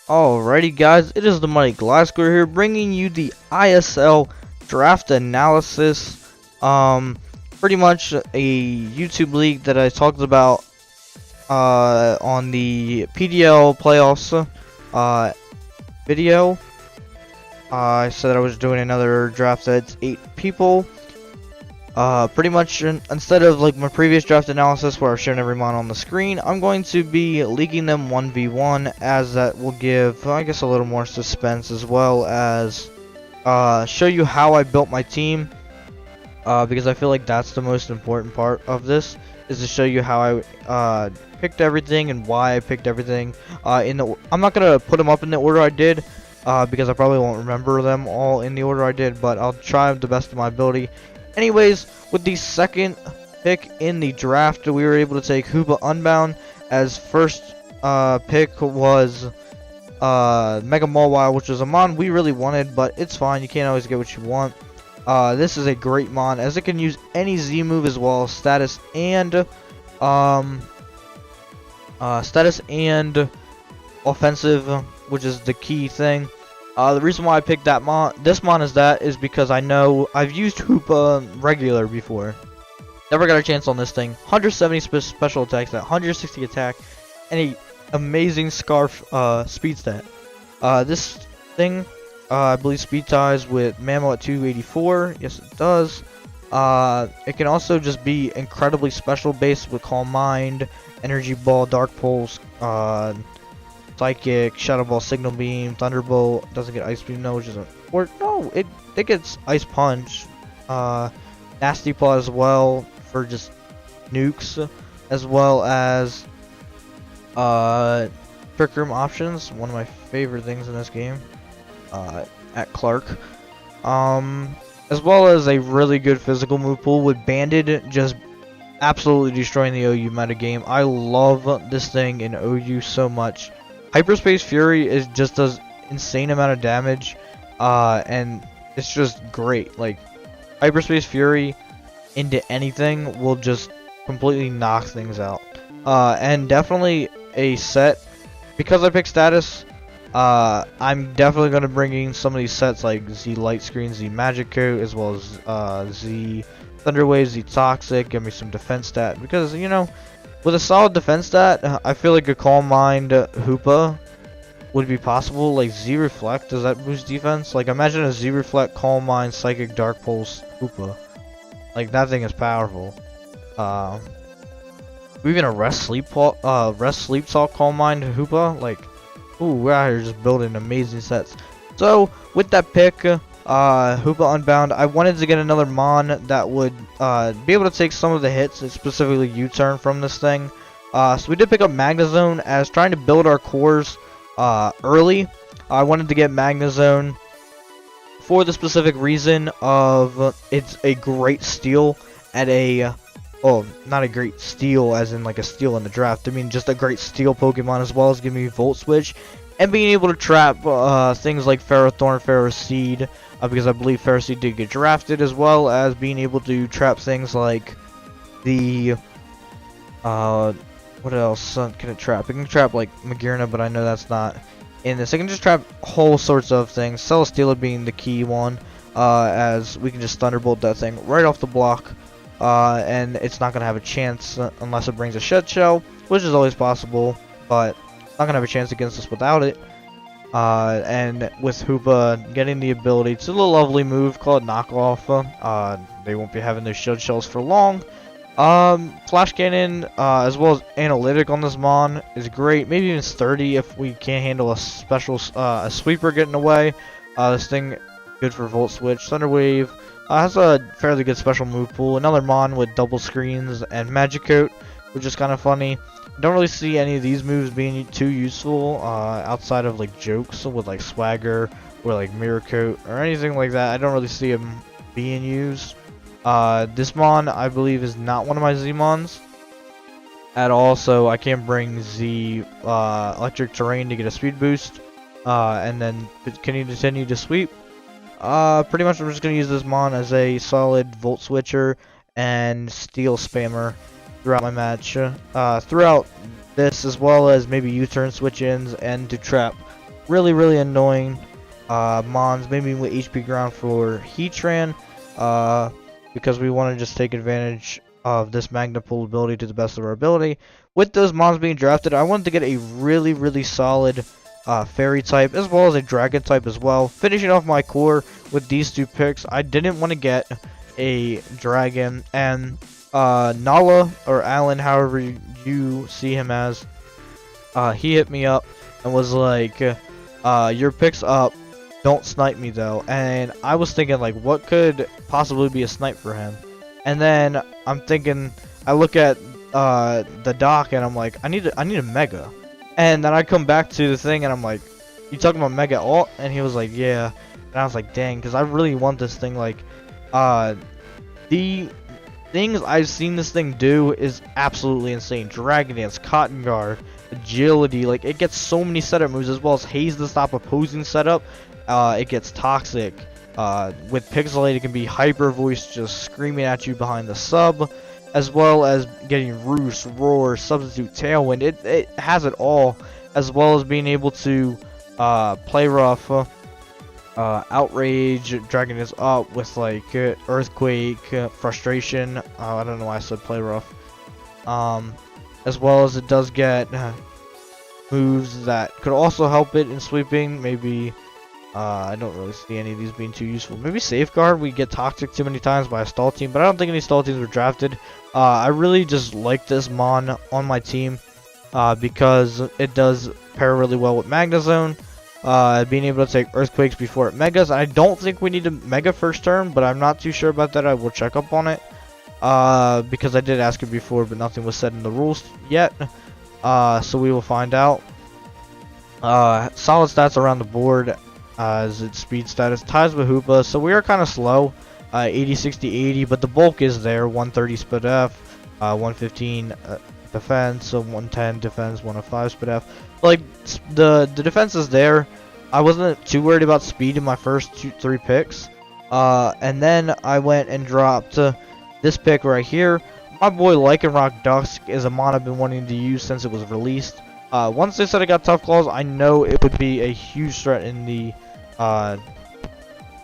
Alrighty guys, it is the Money Glasgow here bringing you the ISL Draft Analysis. Pretty much a YouTube league that I talked about on the PDL playoffs video. I said I was doing another draft that's 8 people. Pretty much instead of like my previous draft analysis where I've shown every mon on the screen, I'm going to be leaking them 1v1, as that will give, I guess, a little more suspense, as well as show you how I built my team, because I feel like that's the most important part of this, is to show you how I picked everything and why I picked everything. I'm not gonna put them up in the order I did, because I probably won't remember them all in the order I did, but I'll try the best of my ability. Anyways, with the second pick in the draft, we were able to take Hoopa Unbound, as first pick was Mega Mawile, which was a mon we really wanted, but it's fine, you can't always get what you want. This is a great mon, as it can use any Z move as well as status and offensive, which is the key thing. The reason why I picked this mon is because I know I've used Hoopa regular before. Never got a chance on this thing. 170 special attack stat, 160 attack, and a amazing Scarf speed stat. This thing, I believe speed ties with Mammo at 284. Yes, it does. It can also just be incredibly special based with Calm Mind, Energy Ball, Dark Pulse, Psychic, Shadow Ball, Signal Beam, Thunderbolt. Doesn't get Ice Beam, no, which is it gets Ice Punch, Nasty Paw as well for just nukes, as well as Trick Room options, one of my favorite things in this game, at Clark, as well as a really good physical move pool with Banded just absolutely destroying the OU metagame. I love this thing in OU so much. Hyperspace Fury just does insane amount of damage, and it's just great. Like, Hyperspace Fury into anything will just completely knock things out. And definitely a set, because I picked status, I'm definitely going to bring in some of these sets like Z Light Screen, Z Magic Coat, as well as Z Thunder Wave, Z Toxic. Give me some defense stat, because, you know, with a solid defense stat, I feel like a Calm Mind Hoopa would be possible. Like Z Reflect, does that boost defense? Like, imagine a Z Reflect, Calm Mind, Psychic, Dark Pulse Hoopa. Like, that thing is powerful. Even a Rest Sleep Salt Calm Mind Hoopa. Like, ooh, we're out here just building amazing sets. So with that pick, Hoopa Unbound, I wanted to get another mon that would be able to take some of the hits, specifically U-turn, from this thing. So we did pick up Magnezone, as trying to build our cores early. I wanted to get Magnezone for the specific reason of it's a great steal at a not a great steal as in like a steal in the draft. I mean just a great steal Pokemon, as well as giving me Volt Switch and being able to trap things like Ferrothorn, Ferroseed, because I believe Ferroseed did get drafted, as well as being able to trap things like the what else can it trap? It can trap like Magearna, but I know that's not in this. It can just trap whole sorts of things, Celesteela being the key one, as we can just Thunderbolt that thing right off the block, and it's not going to have a chance unless it brings a Shed Shell, which is always possible, but not going to have a chance against us without it. And with Hoopa getting the ability, it's a little lovely move called Knockoff. They won't be having those Shed Shells for long. Flash Cannon, as well as Analytic on this mon is great. Maybe even Sturdy if we can't handle a special a sweeper getting away. This thing good for Volt Switch. Thunder Wave has a fairly good special move pool. Another mon with double screens and Magic Coat, which is kind of funny. I don't really see any of these moves being too useful outside of like jokes with like Swagger or like Mirror Coat or anything like that. I don't really see them being used. This mon, I believe, is not one of my Z-mons at all, so I can't bring Z Electric Terrain to get a speed boost, and then continue to sweep. Pretty much I'm just going to use this mon as a solid Volt Switcher and Steel Spammer throughout my match. Throughout this, as well as maybe U-turn switch-ins and to trap really annoying mons, maybe with HP ground for Heatran, because we want to just take advantage of this Magna Pull ability to the best of our ability. With those mons being drafted, I wanted to get a really solid fairy type as well as a dragon type as well. Finishing off my core with these two picks, I didn't want to get a dragon, and Nala or Alan, however you see him as, he hit me up and was like, your pick's up, don't snipe me though. And I was thinking, like, what could possibly be a snipe for him? And then I'm thinking, I look at the doc and I'm like, I need a mega. And then I come back to the thing and I'm like, you talking about mega alt? And he was like, yeah. And I was like, dang, because I really want this thing. Like, the things I've seen this thing do is absolutely insane. Dragon Dance, Cotton Guard, Agility, like, it gets so many setup moves, as well as Haze to stop opposing setup. It gets Toxic. With Pixelate, it can be Hyper Voice just screaming at you behind the sub, as well as getting Roost, Roar, Substitute, Tailwind. It has it all, as well as being able to play rough, Outrage, Dragon is up with like Earthquake, Frustration. I don't know why I said play rough. As well as it does get moves that could also help it in sweeping. Maybe I don't really see any of these being too useful. Maybe Safeguard. We get Toxic too many times by a stall team, but I don't think any stall teams were drafted. I really just like this mon on my team because it does pair really well with Magnezone. Being able to take Earthquakes before it megas. I don't think we need to mega first turn, but I'm not too sure about that. I will check up on it because I did ask it before, but nothing was said in the rules yet. So we will find out. Solid stats around the board. As its speed status ties with Hoopa, so we are kind of slow, 80, 60, 80, but the bulk is there. 130 split F, 115 defense, so 110 defense, 105 split F. Like, the defense is there. I wasn't too worried about speed in my first 3 picks, and then I went and dropped this pick right here. My boy Lycanroc Dusk is a mon I've been wanting to use since it was released. Once they said it got Tough Claws, I know it would be a huge threat in the in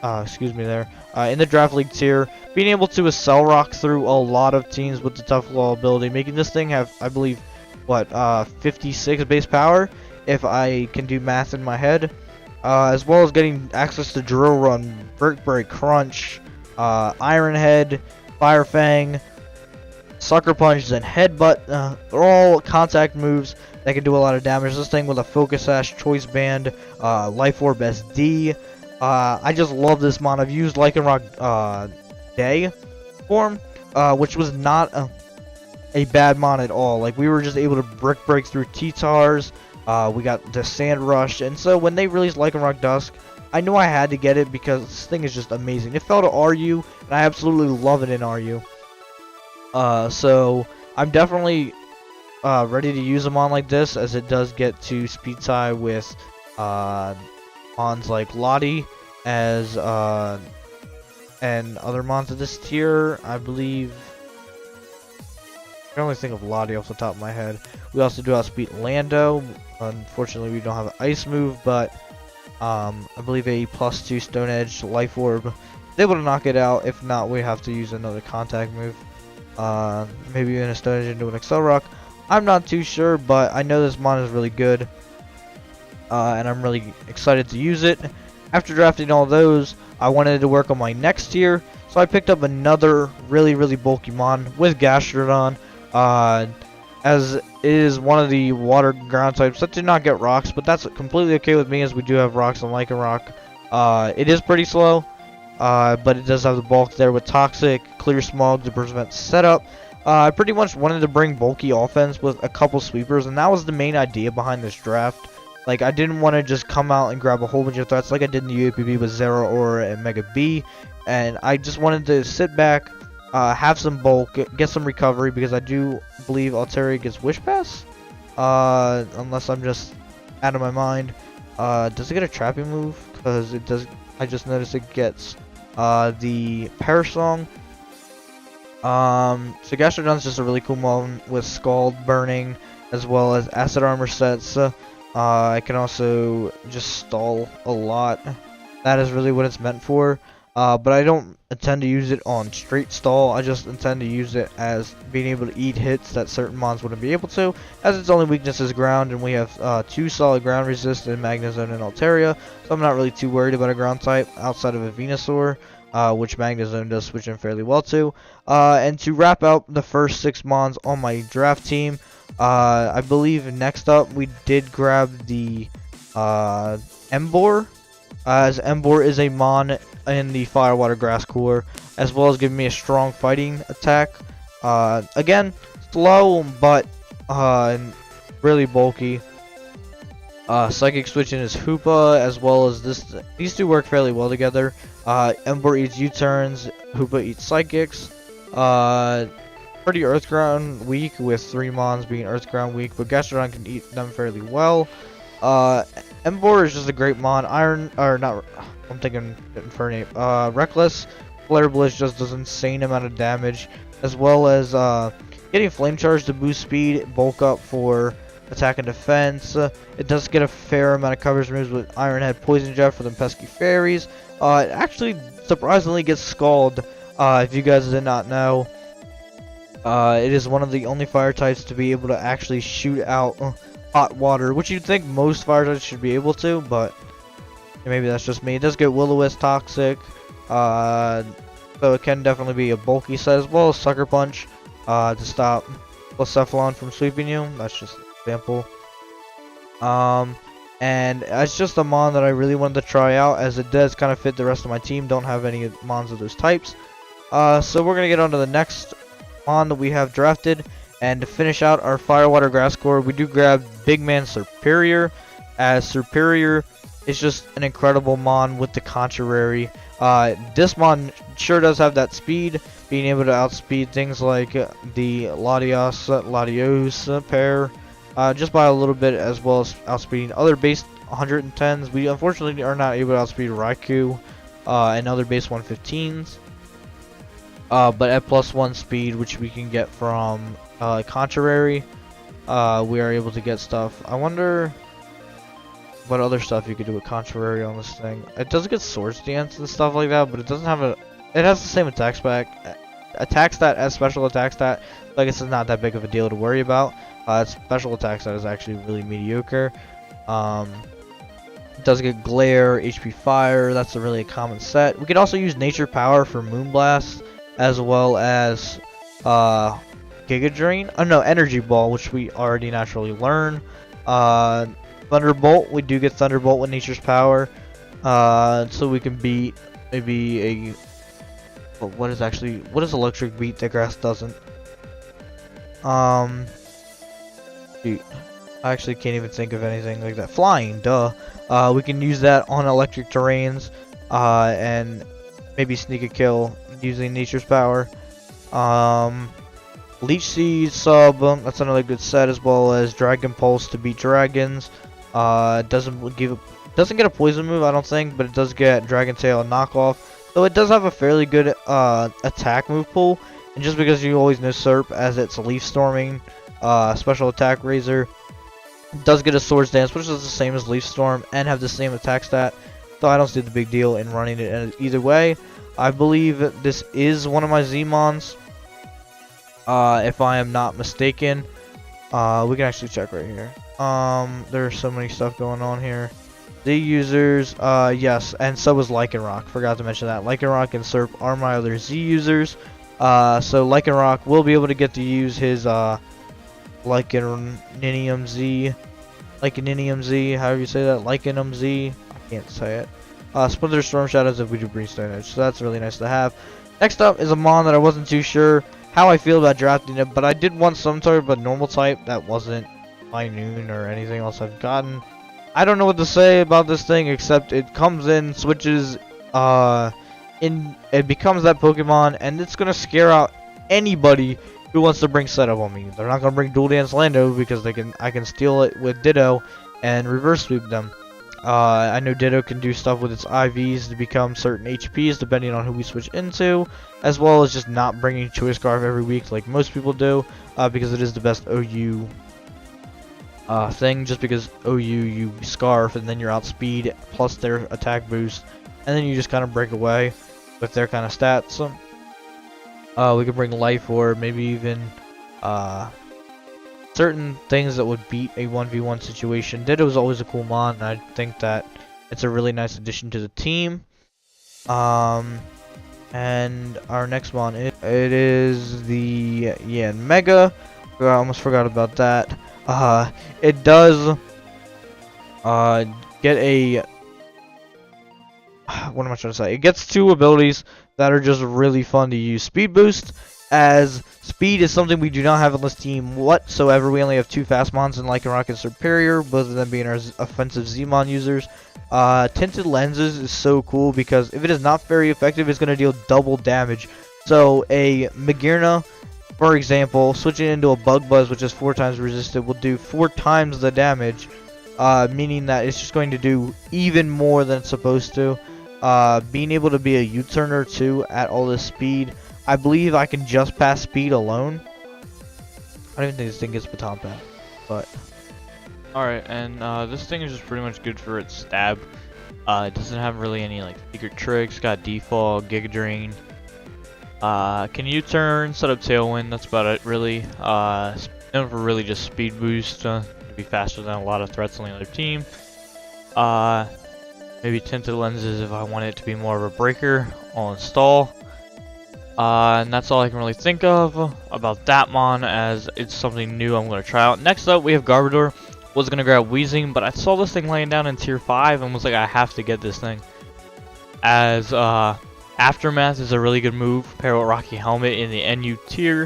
the draft league tier. Being able to Accel Rock through a lot of teams with the Tough Claw ability, making this thing have, I believe, what, 56 base power, if I can do math in my head, as well as getting access to Drill Run, Brick Break, Crunch, Iron Head, Fire Fang, Sucker Punch, and Headbutt. They're all contact moves that can do a lot of damage. This thing with a Focus Sash, Choice Band, Life Orb SD. I just love this mon. I've used Lycanroc Day form, which was not a bad mon at all. Like, we were just able to brick break through T-Tars. We got the Sand Rush, and so when they released Lycanroc Dusk, I knew I had to get it because this thing is just amazing. It fell to RU, and I absolutely love it in RU. So I'm definitely ready to use a mon like this, as it does get to speed tie with mons like Lottie as and other mons of this tier. I believe I can only think of Lottie off the top of my head. We also do outspeed Lando. Unfortunately, we don't have an ice move, but I believe a +2 Stone Edge Life Orb is able to knock it out. If not, we have to use another contact move. Maybe even a Stone Edge into an Accel Rock. I'm not too sure, but I know this mon is really good, and I'm really excited to use it. After drafting all those, I wanted to work on my next tier, so I picked up another really bulky mon with Gastrodon, as it is one of the water ground types that do not get rocks, but that's completely okay with me, as we do have rocks on Lycanroc. It is pretty slow, but it does have the bulk there with Toxic, Clear Smog to prevent setup. I pretty much wanted to bring bulky offense with a couple sweepers, and that was the main idea behind this draft. Like, I didn't want to just come out and grab a whole bunch of threats like I did in the UAPB with Zero Aura and Mega B, and I just wanted to sit back, have some bulk, get some recovery, because I do believe Altaria gets Wish Pass, unless I'm just out of my mind. Does it get a trapping move? Because it does. I just noticed it gets the Perish Song. So Gastrodon's just a really cool mon with Scald, Burning, as well as Acid Armor sets. I can also just stall a lot. That is really what it's meant for. But I don't intend to use it on straight stall. I just intend to use it as being able to eat hits that certain mons wouldn't be able to, as its only weakness is ground, and we have 2 solid ground resist in Magnezone and Altaria, so I'm not really too worried about a ground type outside of a Venusaur, which Magnezone does switch in fairly well to. And to wrap out the first 6 mons on my draft team, I believe next up we did grab the Emboar, as Emboar is a mon in the Fire Water Grass Core, as well as giving me a strong fighting attack. Again, slow, but really bulky. Psychic Switch in his Hoopa, as well as this. These two work fairly well together. Emboar eats U-turns, Hoopa eats Psychics. Pretty Earth Ground weak, with 3 mons being Earth Ground weak, but Gastrodon can eat them fairly well. Emboar is just a great mon. I'm thinking Infernape. Reckless Flare Blitz just does insane amount of damage, as well as getting Flame Charge to boost speed, bulk up for attack and defense. It does get a fair amount of coverage moves with Iron Head, Poison Jet for them pesky fairies. It actually surprisingly gets Scald. If you guys did not know, it is one of the only fire types to be able to actually shoot out hot water, which you'd think most fire types should be able to, but maybe that's just me. It does get Will-O-Wisp Toxic, so it can definitely be a bulky set, as well as Sucker Punch to stop Blacephalon from sweeping you. That's just an example. And it's just a mon that I really wanted to try out, as it does kind of fit the rest of my team. Don't have any mons of those types. So we're gonna get on to the next mon that we have drafted, and to finish out our Fire Water Grass Core, we do grab Big Man Superior, as Superior is just an incredible mon with the contrary. This mon sure does have that speed, being able to outspeed things like the Latios pair, just by a little bit, as well as outspeeding other base 110s. We unfortunately are not able to outspeed Raikou and other base 115s. But at +1 speed, which we can get from Contrary, we are able to get stuff. I wonder what other stuff you could do with Contrary on this thing. It does get Swords Dance and stuff like that, but it doesn't have it has the same attack stat as special attack stat. So I guess it's not that big of a deal to worry about. Its special attack stat is actually really mediocre. It does get Glare, HP Fire. That's a really common set. We could also use Nature Power for Moonblast, as well as Giga Drain. Oh no, Energy Ball, which we already naturally learn. Thunderbolt, we do get Thunderbolt with Nature's Power, so we can beat maybe a. Well, what is Electric beat that Grass doesn't? Shoot, I actually can't even think of anything like that. Flying, duh. We can use that on electric terrains, and maybe sneak a kill using Nature's Power. Leech Seed sub, that's another good set, as well as Dragon Pulse to beat dragons. Doesn't get a poison move, I don't think, but it does get Dragon Tail knockoff. So it does have a fairly good attack move pool, and just because you always know Serp as its Leaf Storming special attack Razor, it does get a Swords Dance, which is the same as Leaf Storm and have the same attack stat. So I don't see the big deal in running it either way. I believe that this is one of my Z-Mons, if I am not mistaken. We can actually check right here. There's so many stuff going on here. Z users, yes, and so was Lycanroc. Forgot to mention that. Lycanroc and Serp are my other Z users. So Lycanroc will be able to get to use his Lycaninium Z, however you say that, Lycanum Z. I can't say it. Splinter Storm Shadows if we do Brimstone Edge, so that's really nice to have. Next up is a mon that I wasn't too sure how I feel about drafting it, but I did want some sort of a normal type that wasn't Noon or anything else I've gotten. I don't know what to say about this thing, except it comes in, switches, it becomes that Pokemon, and it's gonna scare out anybody who wants to bring setup on me. They're not gonna bring Dual Dance Lando because I can steal it with Ditto and reverse sweep them. I know Ditto can do stuff with its IVs to become certain HPs depending on who we switch into, as well as just not bringing Choice Scarf every week like most people do, because it is the best OU thing, just because OU you scarf and then you're outspeed plus their attack boost, and then you just kind of break away with their kind of stats. We could bring life orb, maybe even certain things that would beat a 1v1 situation. Ditto is always a cool mon, and I think that it's a really nice addition to the team. And our next mon, it is the Mega. I almost forgot about that. It does get a what am I trying to say? It gets 2 abilities that are just really fun to use. Speed boost, as speed is something we do not have on this team whatsoever. We only have 2 fast mons in Lycanroc and Superior, both of them being our offensive Z-mon users. Tinted lenses is so cool because if it is not very effective, it's going to deal double damage. So a Magearna, for example, switching into a Bug Buzz, which is 4 times resisted, will do 4 times the damage, meaning that it's just going to do even more than it's supposed to. Being able to be a U-turner too at all this speed, I believe I can just pass speed alone. I don't even think this thing gets baton pass, but alright, and this thing is just pretty much good for its stab. It doesn't have really any like secret tricks. Got defog, Giga Drain. Can U-turn, set up Tailwind. That's about it really. Known for really just speed boost. To be faster than a lot of threats on the other team. Maybe tinted lenses if I want it to be more of a breaker. I'll install. And that's all I can really think of about that mon, as it's something new I'm going to try out. Next up, we have Garbodor. Was going to grab Weezing, but I saw this thing laying down in tier 5 and was like, I have to get this thing. As Aftermath is a really good move, pair with Rocky Helmet in the NU tier.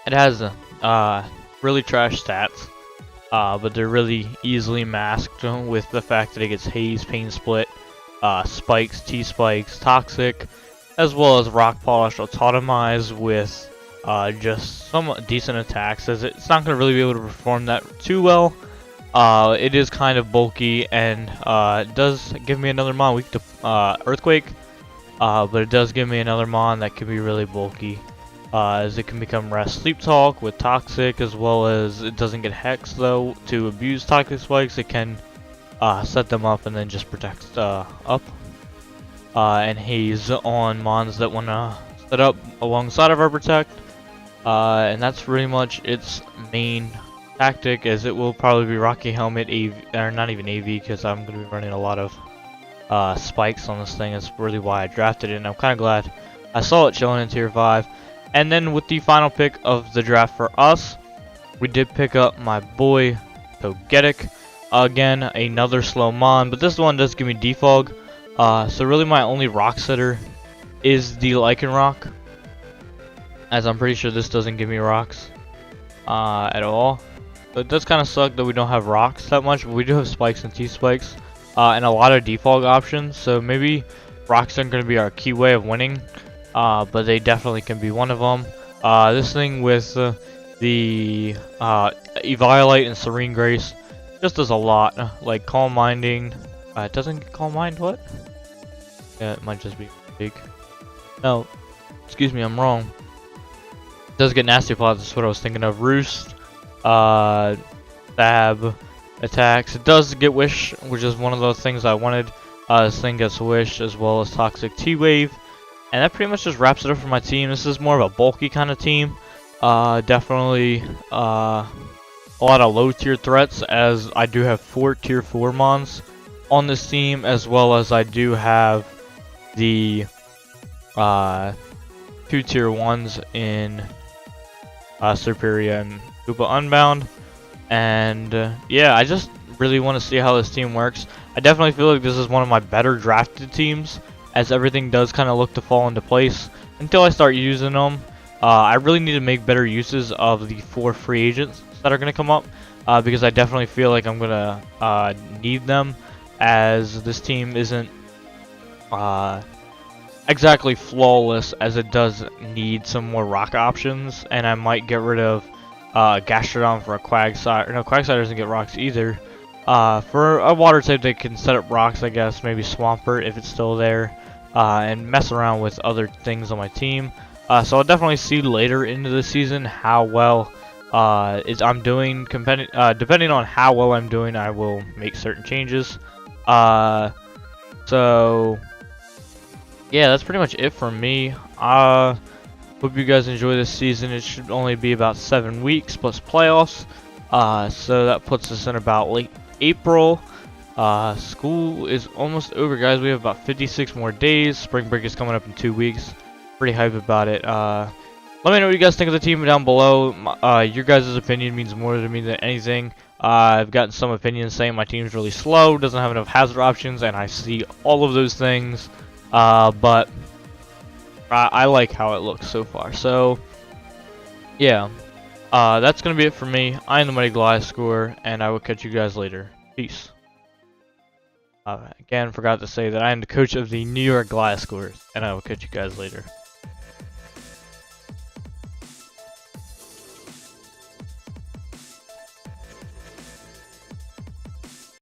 It has really trash stats. But they're really easily masked with the fact that it gets Haze, Pain Split, Spikes, T-Spikes, Toxic, as well as Rock Polish Autotomize with just some decent attacks, as it's not going to really be able to perform that too well. It is kind of bulky, and it does give me another mon weak to Earthquake, but it does give me another mon that can be really bulky. As it can become Rest Sleep Talk with Toxic, as well as it doesn't get Hex though to abuse Toxic Spikes. It can set them up and then just protect up. And Haze on mons that want to set up alongside of our Protect. And that's pretty much its main tactic, as it will probably be Rocky Helmet, AV, or not even AV, because I'm going to be running a lot of spikes on this thing. That's really why I drafted it, and I'm kind of glad I saw it chilling in tier 5. And then with the final pick of the draft for us, we did pick up my boy Togetic. Again, another slow mon, but this one does give me defog. So really my only rock setter is the Lycanroc, as I'm pretty sure this doesn't give me rocks at all. But it does kind of suck that we don't have rocks that much, but we do have spikes and T-spikes and a lot of defog options. So maybe rocks aren't going to be our key way of winning. But they definitely can be one of them. This thing with the Eviolite and Serene Grace just does a lot. Like Calm Minding. It doesn't get Calm Mind, what? Yeah, it might just be big. No, excuse me, I'm wrong. It does get Nasty Plot, that's what I was thinking of. Roost, Stab, attacks. It does get Wish, which is one of those things I wanted. This thing gets Wish, as well as Toxic T-Wave. And that pretty much just wraps it up for my team. This is more of a bulky kind of team. Definitely a lot of low tier threats, as I do have 4 tier 4 mons on this team, as well as I do have the 2 tier 1s in Superior and Koopa Unbound. And yeah, I just really want to see how this team works. I definitely feel like this is one of my better drafted teams, as everything does kind of look to fall into place until I start using them. I really need to make better uses of the 4 free agents that are going to come up, because I definitely feel like I'm going to need them, as this team isn't exactly flawless, as it does need some more rock options, and I might get rid of Gastrodon for a Quagsire. No, Quagsire doesn't get rocks either. For a water type that can set up rocks, I guess, maybe Swampert if it's still there, and mess around with other things on my team. So I'll definitely see later into the season how well is I'm doing depending on how well I'm doing, I will make certain changes. So yeah, that's pretty much it from me. Hope you guys enjoy this season. It should only be about 7 weeks plus playoffs. So that puts us in about late April. School is almost over, guys. We have about 56 more days. Spring break is coming up in 2 weeks. Pretty hyped about it. Let me know what you guys think of the team down below. Your guys' opinion means more to me than anything. I've gotten some opinions saying my team's really slow, doesn't have enough hazard options, and I see all of those things. But I like how it looks so far. So, yeah. That's going to be it for me. I am the Mighty Goliath Scorer, and I will catch you guys later. Peace. Again, forgot to say that I am the coach of the New York Goliath Scorers, and I will catch you guys later.